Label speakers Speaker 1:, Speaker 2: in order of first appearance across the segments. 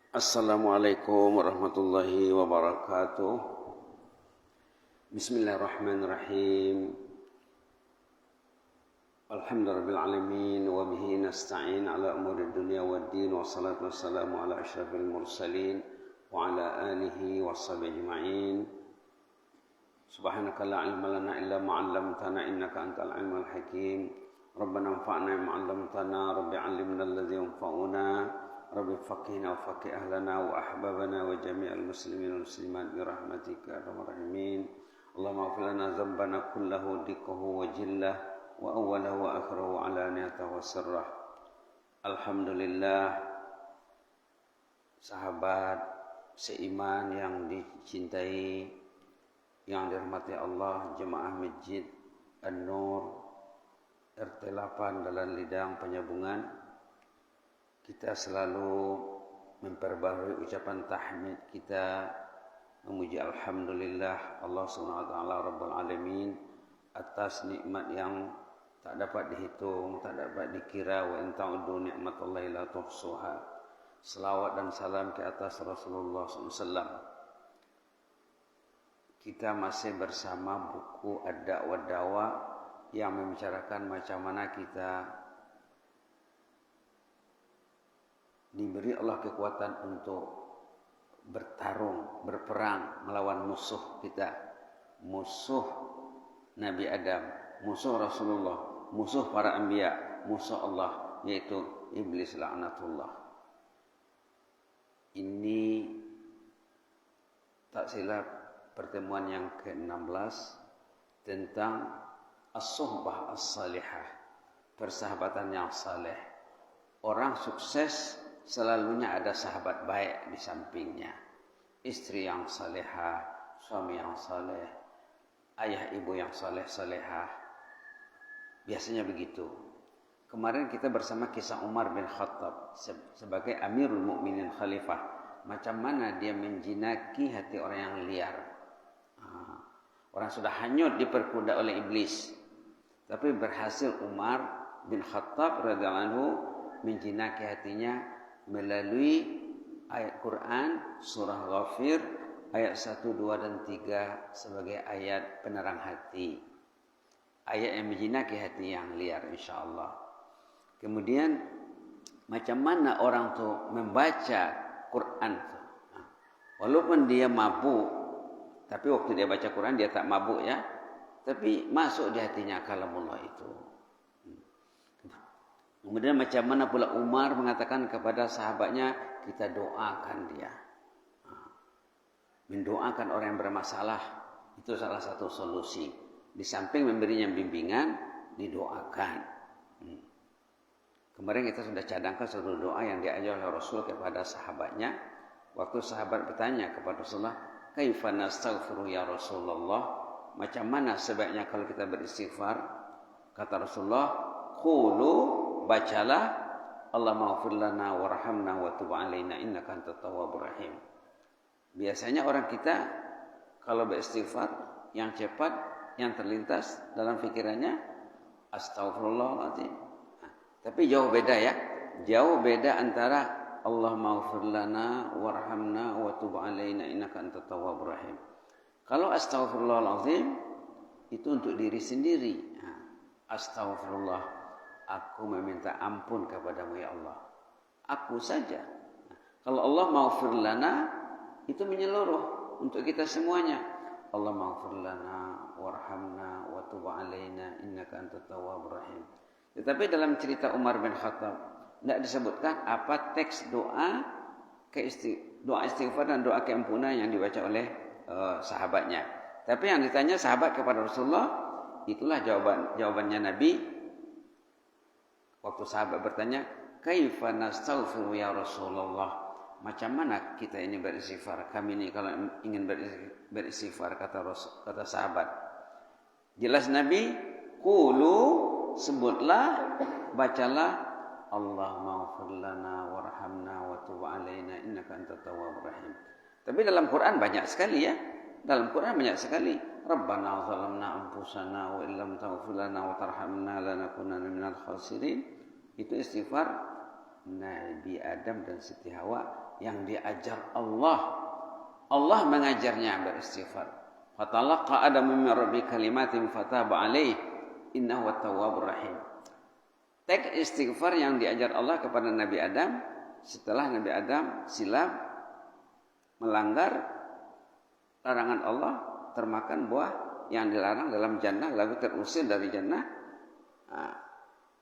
Speaker 1: Assalamualaikum warahmatullahi wabarakatuh. Bismillahirrahmanirrahim. Alhamdulillahirabbil alamin wa bihi nasta'in ala umuri dunya waddin wassalatu wassalamu ala asyrafil mursalin wa ala alihi washabihi ajma'in. Subhanaka la ilma lana illa ma 'allamtana innaka antal alimul hakim. Rabbana anfa'na bima 'allamtana, rabbi 'allimna alladhi yanfa'una. Rabbi faqihna wa faqih ahlana wa ahbabana wa jami'al muslimin wal muslimat bi rahmatika arhamar rahimin. Allahumma ighfir lana dhanbana kullahu dikkahu wa jillah wa awwalahu wa akhirahu wa alaniyatahu wa sirrah. Alhamdulillah, sahabat seiman yang dicintai, yang dirahmati Allah, jemaah Masjid An-Nur RT 8 Dalan Lidang Penyambungan. Kita selalu memperbarui ucapan tahmid kita, memuji alhamdulillah Allah Subhanahu wa taala Rabbul alamin atas nikmat yang tak dapat dihitung, tak dapat dikira. Wa in ta'uddu ni'matallahi la tuhsuha. Selawat dan salam ke atas Rasulullah SAW. Kita masih bersama buku Ad-Da'wah Dawa yang membicarakan macam mana kita diberi Allah kekuatan untuk bertarung, berperang melawan musuh kita. Musuh Nabi Adam, musuh Rasulullah, musuh para anbiya, musuh Allah, yaitu iblis laknatullah. Ini tak silap pertemuan yang ke-16 tentang as-suhbah as-salihah, persahabatan yang saleh. Orang sukses selalunya ada sahabat baik di sampingnya. Istri yang salehah, suami yang saleh, ayah ibu yang saleh-salehah. Biasanya begitu. Kemarin kita bersama kisah Umar bin Khattab sebagai Amirul Mukminin Khalifah. Macam mana dia menjinaki hati orang yang liar. Orang sudah hanyut diperkuda oleh iblis. Tapi berhasil Umar bin Khattab radhiyallahu anhu menjinaki hatinya melalui ayat Quran surah Ghafir ayat 1, 2 dan 3 sebagai ayat penerang hati. Ayat yang menjinaki hati yang liar insyaallah. Kemudian macam mana orang tu membaca Quran tu. Walaupun dia mabuk, tapi waktu dia baca Quran dia tak mabuk ya. Tapi masuk di hatinya kalamullah itu. Kemudian macam mana pula Umar mengatakan kepada sahabatnya, kita doakan dia. Mendoakan orang yang bermasalah, itu salah satu solusi. Di samping memberinya bimbingan, didoakan. Kemarin kita sudah cadangkan satu doa yang diajar oleh Rasul kepada sahabatnya. Waktu sahabat bertanya kepada Rasulullah, kaifa nastaghfiru ya Rasulullah? Macam mana sebaiknya kalau kita beristighfar? Kata Rasulullah, qulu, bacalah Allahumma ighfir lana warhamna wa tub 'alaina innaka antat tawwabur rahim. Biasanya orang kita kalau beristighfar yang cepat, yang terlintas dalam pikirannya astagfirullahaladzim. Tapi jauh beda ya. Jauh beda antara Allahumma ighfir lana warhamna wa tub 'alaina innaka antat tawwabur rahim. Kalau astagfirullahaladzim itu untuk diri sendiri. Astagfirullah, aku meminta ampun kepadamu ya Allah. Aku saja. Kalau Allah maghfir lana, itu menyeluruh untuk kita semuanya. Allah maghfir lana warhamna wa tub 'alaina innaka antat tawwabur rahim. Tetapi dalam cerita Umar bin Khattab tidak disebutkan apa teks doa istighfar dan doa keampunan yang dibaca oleh sahabatnya. Tapi yang ditanya sahabat kepada Rasulullah, itulah jawabannya Nabi. Waktu sahabat bertanya, kaifa nastaghfiru ya Rasulullah? Macam mana kita ini beristighfar? Kami ini kalau ingin beristighfar, kata sahabat. Jelas Nabi, qulu, sebutlah, bacalah Allahumma ighfir lana warhamna wa tub 'alaina innaka antat tawwabur rahim. Tapi dalam Quran banyak sekali ya. Dalam Quran banyak sekali. Rabbana zalamna anfusana wa illam taghfir lana wa tarhamna lanakunanna minal khasirin. Itu istighfar Nabi Adam dan Siti Hawa yang diajar Allah. Allah mengajarnya beristighfar. Fatalaqa Adamu min rabbi kalimatin fataba alaih innahu at-tawwabur rahim. Teks istighfar yang diajar Allah kepada Nabi Adam setelah Nabi Adam silap melanggar larangan Allah, termakan buah yang dilarang dalam jannah lalu terusir dari jannah. Nah,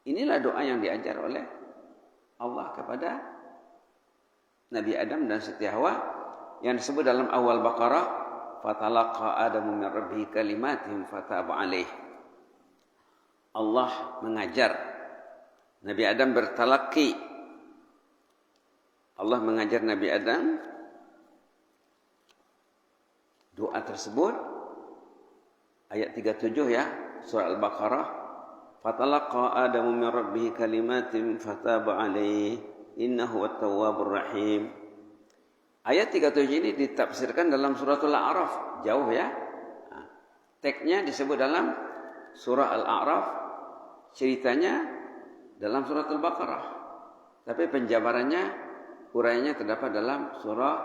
Speaker 1: inilah doa yang diajar oleh Allah kepada Nabi Adam dan Siti Hawa yang disebut dalam awal Baqarah, fatalaqa Adamu min rabbihi kalimatin fataba alaih. Allah mengajar Nabi Adam bertalaqi. Allah mengajar Nabi Adam doa tersebut ayat 37 ya, surah Al-Baqarah, fatalaqa Adamu min rabbihi kalimatin fataba alaih innahu at-tawwabur rahim. Ayat 37 ini ditafsirkan dalam suratul A'raf, jauh ya. Teksnya disebut dalam surah Al-A'raf, ceritanya dalam surat Al-Baqarah. Tapi penjabarannya, uraiannya terdapat dalam surah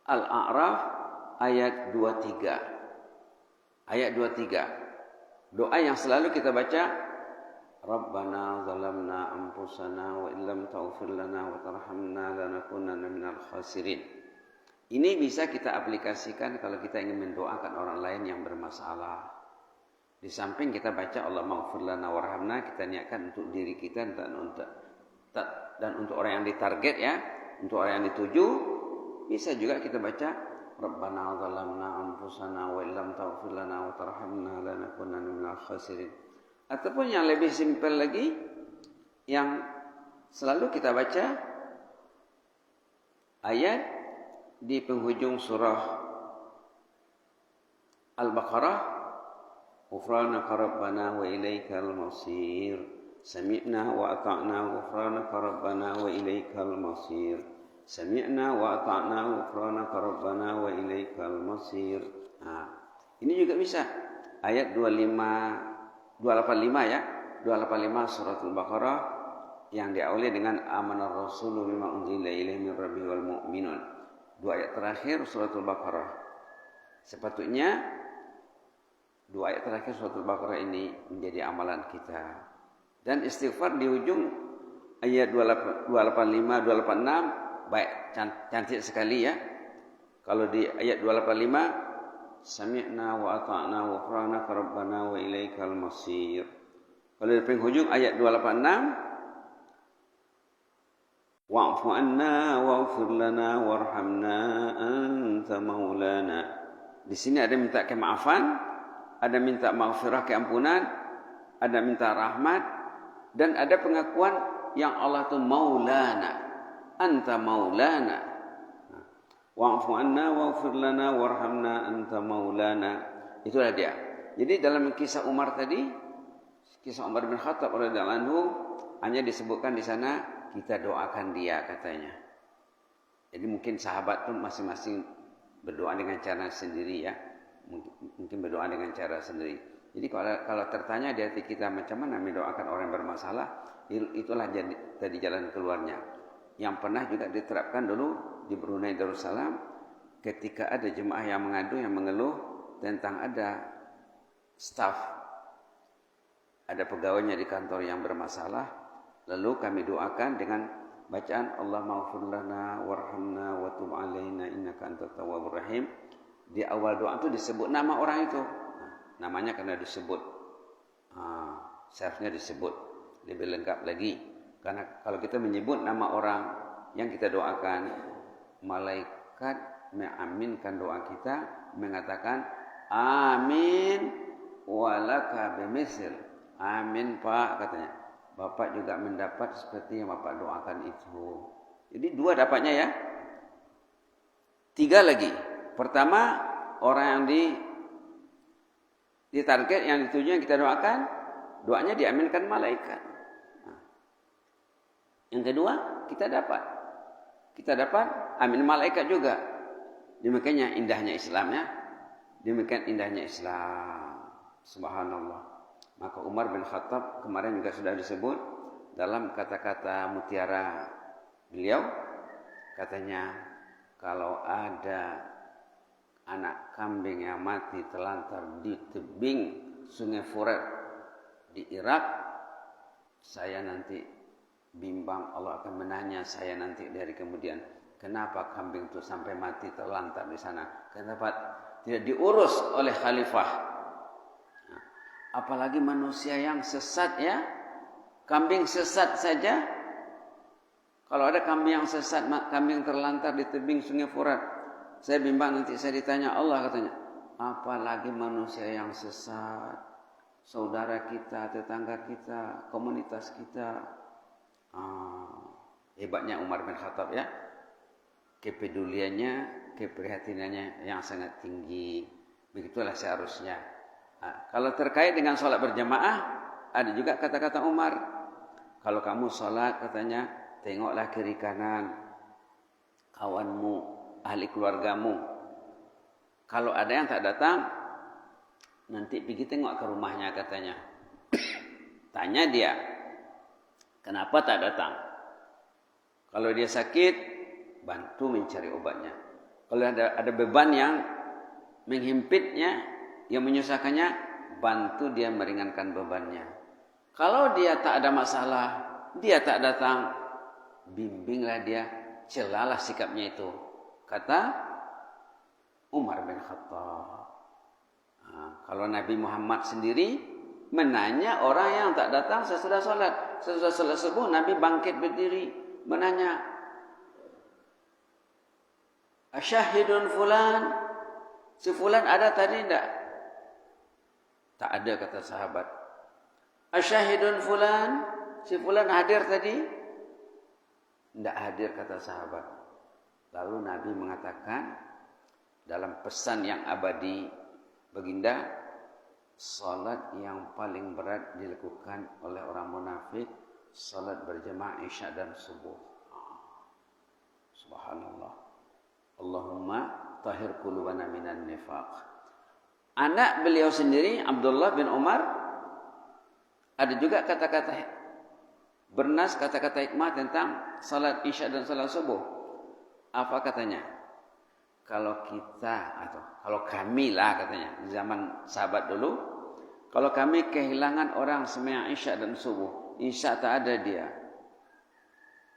Speaker 1: Al-A'raf ayat 23. Ayat 23. Doa yang selalu kita baca, Rabbana zalamna anfusana wa illam taghfir lana wa tarhamna lanakunanna minal khasirin. Ini bisa kita aplikasikan kalau kita ingin mendoakan orang lain yang bermasalah. Di samping kita baca Allah maghfir lana warhamna, kita niatkan untuk diri kita dan untuk orang yang ditarget ya, untuk orang yang dituju. Bisa juga kita baca Rabbana zalamna anfusana wa illam taghfir lana wa tarhamna lanakunanna minal khasirin. Ataupun yang lebih simpel lagi, yang selalu kita baca ayat di penghujung surah Al-Baqarah, ghufranaka rabbana wa ilaikal masir, sami'na wa ata'na ghufranaka rabbana wa ilaikal masir, sami'na wa ata'na ghufranaka rabbana wa ilaikal masir. Nah, ini juga bisa ayat 285 ya, 285 surat Al-Baqarah yang diawali dengan amanar rasulu bima unzila ilaihi min rabbihi wal mu'minun. Dua ayat terakhir surat Al-Baqarah. Sepatutnya dua ayat terakhir surat Al-Baqarah ini menjadi amalan kita. Dan istighfar di ujung ayat 285, 286 baik cantik sekali ya. Kalau di ayat 285 Sami'na wa ata'na wa ghufranaka rabbana wa ilaikal masir. Kalau di penghujung ayat 286 wa'fu anna wa'ghfir lana warhamna anta maulana. Di sini ada minta kemaafan, ada minta maghfirah keampunan, ada minta rahmat, dan ada pengakuan yang Allah itu maulana, anta maulana. Wa'fu anna waghfir lana warhamna anta maulana. Itulah dia. Jadi dalam kisah Umar tadi, kisah Umar bin Khattab radhiyallahu anhu, hanya disebutkan di sana kita doakan dia katanya. Jadi mungkin sahabat pun masing-masing berdoa dengan cara sendiri ya. Mungkin berdoa dengan cara sendiri. Jadi kalau tertanya di hati kita macam mana mendoakan orang yang bermasalah, itulah jadi jalan keluarnya. Yang pernah juga diterapkan dulu di Brunei Darussalam, ketika ada jemaah yang mengadu, yang mengeluh tentang ada staf, ada pegawainya di kantor yang bermasalah, lalu kami doakan dengan bacaan Allah maghfir lana warhamna wa tub alaina innaka antat tawwabur rahim. Di awal doa itu disebut nama orang itu. Namanya karena disebut, seharusnya disebut lebih lengkap lagi. Karena kalau kita menyebut nama orang yang kita doakan, malaikat mengaminkan doa kita, mengatakan amin walaka bimisl. Amin Pak katanya. Bapak juga mendapat seperti yang Bapak doakan itu. Jadi dua dapatnya ya. Tiga lagi. Pertama, orang yang ditarget, yang dituju, yang kita doakan, doanya diaminkan malaikat. Yang kedua, kita dapat amin malaikat juga. Demikian indahnya Islam ya. Demikian indahnya Islam. Subhanallah. Maka Umar bin Khattab kemarin juga sudah disebut dalam kata-kata mutiara beliau, katanya kalau ada anak kambing yang mati terlantar di tebing Sungai Furat di Irak, saya nanti bimbang, Allah akan menanya saya nanti dari kemudian, kenapa kambing itu sampai mati terlantar di sana? Kenapa tidak diurus oleh khalifah? Nah, apalagi manusia yang sesat ya, kambing sesat saja. Kalau ada kambing yang sesat, kambing terlantar di tebing Sungai Furat, saya bimbang nanti saya ditanya Allah, katanya. Apalagi manusia yang sesat, saudara kita, tetangga kita, komunitas kita. Hebatnya Umar bin Khattab ya, kepeduliannya, keprihatinannya yang sangat tinggi. Begitulah seharusnya. Kalau terkait dengan sholat berjamaah, ada juga kata-kata Umar, kalau kamu sholat, katanya, tengoklah kiri kanan kawanmu, ahli keluargamu. Kalau ada yang tak datang, nanti pergi tengok ke rumahnya, katanya. Tanya dia, kenapa tak datang? Kalau dia sakit, bantu mencari obatnya. Kalau ada beban yang menghimpitnya, yang menyusahkannya, bantu dia meringankan bebannya. Kalau dia tak ada masalah, dia tak datang, bimbinglah dia, celalah sikapnya itu. Kata Umar bin Khattab. Kalau Nabi Muhammad sendiri menanya orang yang tak datang sesudah sholat. Sesudah sholat subuh, Nabi bangkit berdiri menanya, asyahidun fulan, si fulan ada tadi tidak? Tak ada, kata sahabat. Asyahidun fulan, si fulan hadir tadi? Tidak hadir, kata sahabat. Lalu Nabi mengatakan dalam pesan yang abadi, baginda, salat yang paling berat dilakukan oleh orang munafik, salat berjamaah Isya dan subuh. Subhanallah. Allahumma tahhir qulubana minan nifaq. Anak beliau sendiri, Abdullah bin Umar, ada juga kata-kata bernas, kata-kata hikmah tentang salat Isya dan salat subuh. Apa katanya? Kalau kita, atau kalau kami lah katanya, di zaman sahabat dulu, kalau kami kehilangan orang sembahyang Isya dan subuh, Isya tak ada dia,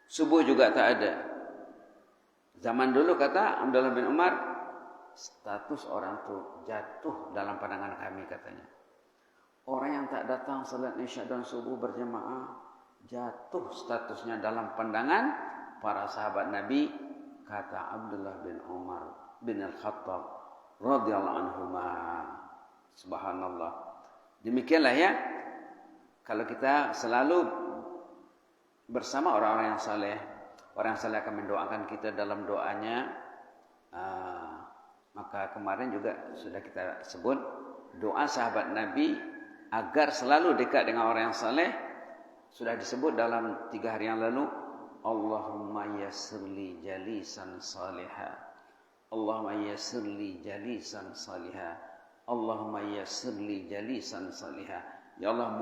Speaker 1: subuh juga tak ada. Zaman dulu, kata Abdullah bin Umar, status orang itu jatuh dalam pandangan kami, katanya. Orang yang tak datang salat Isya dan subuh berjamaah, jatuh statusnya dalam pandangan para sahabat Nabi, kata Abdullah bin Umar bin Al-Khattab radhiyallahu anhuma. Subhanallah. Demikianlah ya, kalau kita selalu bersama orang-orang yang saleh, orang yang saleh akan mendoakan kita dalam doanya. Maka kemarin juga sudah kita sebut doa sahabat Nabi agar selalu dekat dengan orang yang saleh, sudah disebut dalam 3 hari yang lalu. Allahumma yassirli jalisan salihah, Allahumma yassirli jalisan salihah, Allahumma yassirli jalisan salihah. Ya Allah,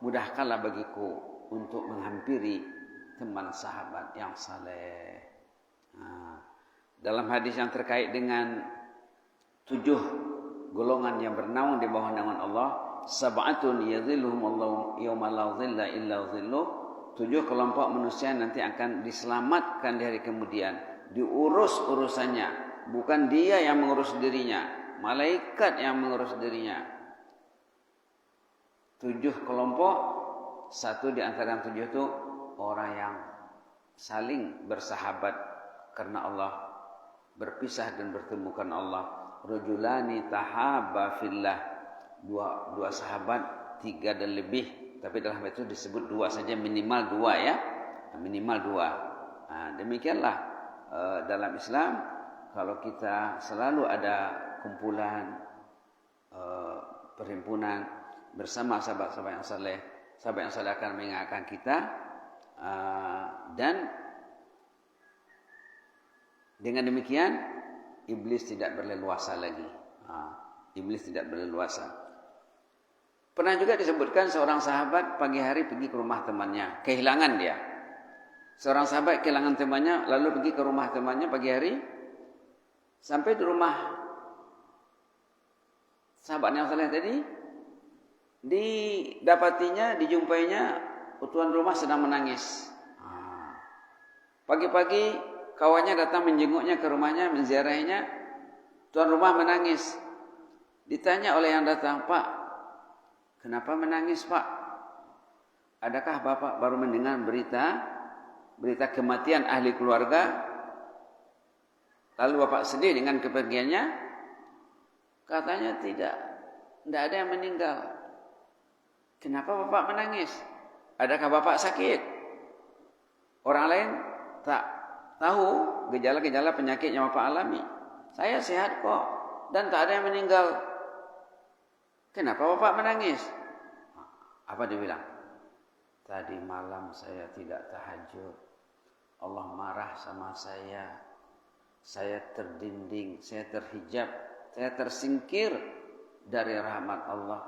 Speaker 1: mudahkanlah bagiku untuk menghampiri teman sahabat yang saleh. Dalam hadis yang terkait dengan 7 golongan yang bernaung di bawah naungan Allah, sab'atun yadhilluhum Allahu yauma la dhilla illa dhilluh, 7 kelompok manusia nanti akan diselamatkan di hari kemudian, diurus urusannya, bukan dia yang mengurus dirinya, malaikat yang mengurus dirinya. 7 kelompok, satu di antara yang 7 itu orang yang saling bersahabat karena Allah, berpisah dan bertemu karena Allah. Rajulani tahabba fillah, dua sahabat, 3 dan lebih, tapi dalam itu disebut 2 saja, minimal 2 ya, minimal 2. Demikianlah dalam Islam, kalau kita selalu ada kumpulan, perhimpunan bersama sahabat-sahabat yang saleh, sahabat yang saleh akan mengingatkan kita, dan dengan demikian iblis tidak berleluasa lagi. Iblis tidak berleluasa. Pernah juga disebutkan seorang sahabat pagi hari pergi ke rumah temannya, kehilangan dia. Seorang sahabat kehilangan temannya, lalu pergi ke rumah temannya pagi hari. Sampai di rumah sahabat yang saleh tadi, didapatinya, dijumpainya tuan rumah sedang menangis. Pagi-pagi kawannya datang menjenguknya ke rumahnya, menziarahinya. Tuan rumah menangis. Ditanya oleh yang datang, "Pak, kenapa menangis, Pak? Adakah Bapak baru mendengar berita kematian ahli keluarga? Lalu Bapak sedih dengan kepergiannya?" Katanya, tidak ada yang meninggal. Kenapa Bapak menangis? Adakah Bapak sakit? Orang lain tak tahu gejala-gejala penyakit yang Bapak alami. Saya sehat kok dan tak ada yang meninggal. Kenapa Bapak menangis? Apa dia bilang? Tadi malam saya tidak tahajud. Allah marah sama saya. Saya terdinding, saya terhijab, saya tersingkir dari rahmat Allah.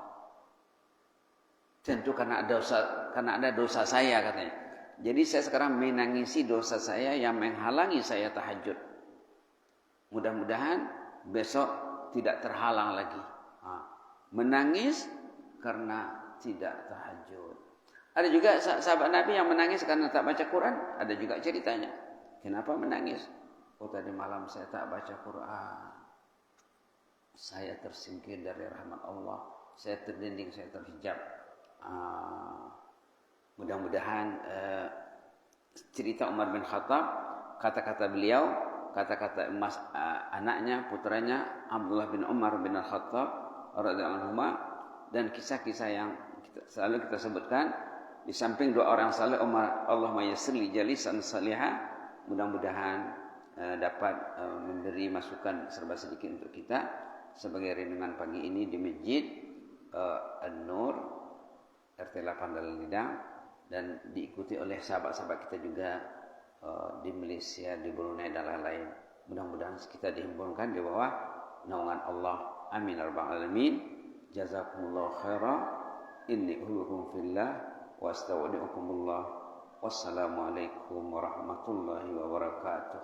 Speaker 1: Tentu karena ada dosa saya, katanya. Jadi saya sekarang menangisi dosa saya yang menghalangi saya tahajud. Mudah-mudahan besok tidak terhalang lagi. Menangis karena tidak tahajud. Ada juga sahabat Nabi yang menangis karena tak baca Quran. Ada juga ceritanya. Kenapa menangis? Oh, tadi malam saya tak baca Quran. Saya tersingkir dari rahmat Allah. Saya terdinding, saya terhijab. Mudah-mudahan cerita Umar bin Khattab, kata-kata beliau, kata-kata anaknya, putranya Abdullah bin Umar bin Khattab radhiyallahu anhu, dan kisah-kisah yang selalu kita sebutkan di samping doa orang saleh, Allahumma yassir li jalisan salihah, mudah-mudahan dapat memberi masukan serba sedikit untuk kita sebagai renungan pagi ini di Masjid An-Nur RT 8 Dalam Lidang, dan diikuti oleh sahabat-sahabat kita juga di Malaysia, di Brunei dan lain-lain. Mudah-mudahan kita dihimpunkan di bawah naungan Allah. Amin ya rabbal alamin. Jazakumullahu khairan. Inni uhibbukum fillah wa astaudiukumullah. Wassalamualaikum warahmatullahi wabarakatuh.